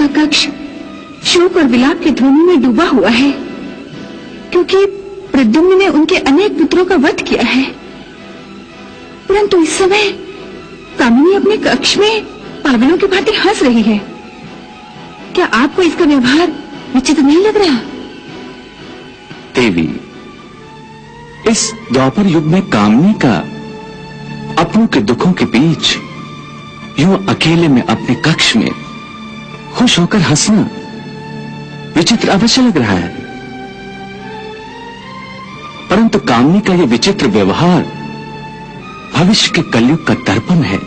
का कक्ष शोक और विलाप की ध्वनि में डूबा हुआ है, क्योंकि प्रद्युम्न ने उनके अनेक पुत्रों का वध किया है। परंतु इस समय कामिनी अपने कक्ष में पागलों की भांति हंस रही है। क्या आपको इसका व्यवहार विचित्र नहीं लग रहा? देवी, इस द्वापर युग में कामनी का अपनों के दुखों के बीच यूं अकेले में अपने कक्ष में खुश होकर हंसना विचित्र अवश्य लग रहा है। परंतु कामनी का यह विचित्र व्यवहार भविष्य के कलयुग का दर्पण है।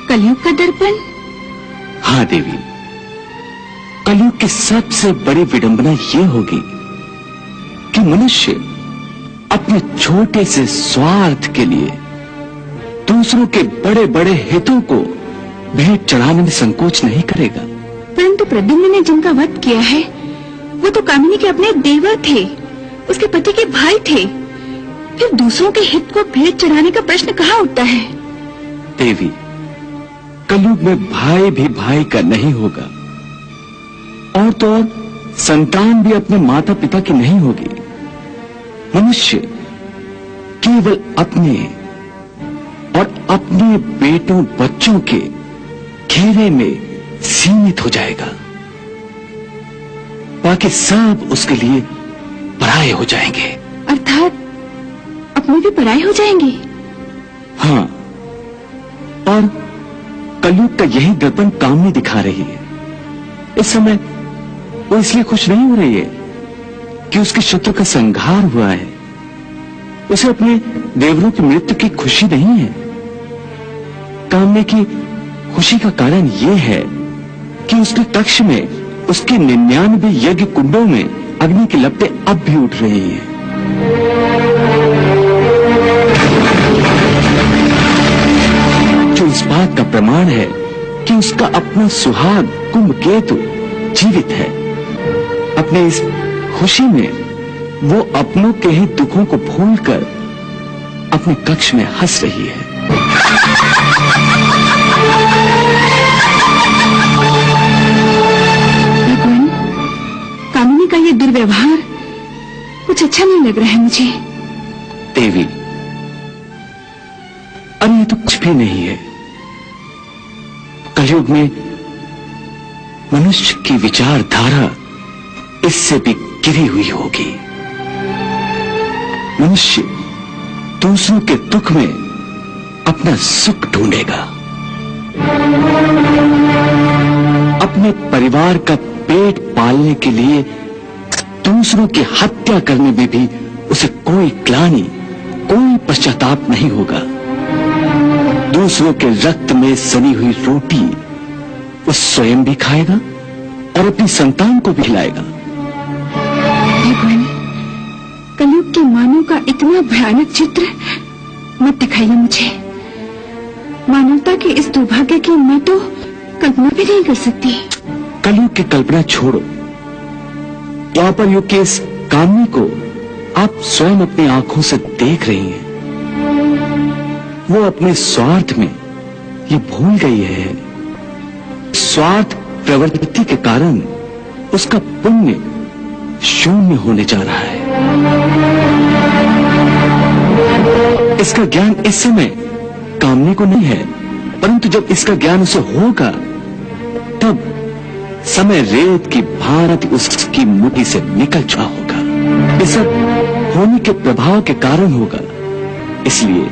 कलयुग का दर्पण? हाँ देवी, कलयुग की सबसे बड़ी विडंबना यह होगी कि मनुष्य अपने छोटे से स्वार्थ के लिए दूसरों के बड़े बड़े हितों को भेंट चढ़ाने में संकोच नहीं करेगा। परंतु प्रद्युम्न ने जिनका वध किया है वो तो कामिनी के अपने देवर थे, उसके पति के भाई थे। फिर दूसरों के हित को भेंट चढ़ाने का प्रश्न कहाँ उठता है? देवी, कलयुग में भाई भी भाई का नहीं होगा, और तो और संतान भी अपने माता पिता की नहीं होगी। मनुष्य केवल अपने और अपने बेटों बच्चों के घेरे में सीमित हो जाएगा। बाकी सब उसके लिए पराये हो जाएंगे। अर्थात अपने भी पराये हो जाएंगे? हाँ, और कलयुग का यही दर्पण कामनी दिखा रही है। इस समय वो इसलिए खुश नहीं हो रही है कि उसके शत्रु का संहार हुआ है। उसे अपने देवरों की मृत्यु की खुशी नहीं है। कामनी की खुशी का कारण यह है कि उसके कक्ष में उसके 99 यज्ञ कुंडों में अग्नि की लपटें अब भी उठ रही हैं। जो इस बात का प्रमाण है कि उसका अपना सुहाग कुंभकेतु जीवित है। अपने इस खुशी में वो अपनों के ही दुखों को भूलकर अपने कक्ष में हंस रही है। भगवान, कामिनी का ये दुर्व्यवहार कुछ अच्छा नहीं लग रहा है मुझे। देवी, अरे ये तो कुछ भी नहीं है। कलयुग में मनुष्य की विचारधारा इससे भी गिरी हुई होगी। मनुष्य दूसरों के दुख में अपना सुख ढूंढेगा। अपने परिवार का पेट पालने के लिए दूसरों की हत्या करने में भी उसे कोई ग्लानि, कोई पश्चाताप नहीं होगा। दूसरों के रक्त में सनी हुई रोटी वो स्वयं भी खाएगा और अपनी संतान को भी खिलाएगा। भगवान, कलयुग के मानव का इतना भयानक चित्र मत दिखाइए मुझे। मानवता के इस दुर्भाग्य की मैं तो कल्पना भी नहीं कर सकती। कलयुग की कल्पना छोड़ो। द्वापर युग के इस कामनी को आप स्वयं अपनी आंखों से देख रही हैं। वो अपने स्वार्थ में ये भूल गई है। स्वार्थ प्रवृत्ति के कारण उसका पुण्य शून्य होने जा रहा है। इसका ज्ञान इस समय कामनी को नहीं है, परंतु जब इसका ज्ञान उसे होगा तब समय रेत की भांति उसकी मुट्ठी से निकल चुका होगा। ये सब होने के प्रभाव के कारण होगा। इसलिए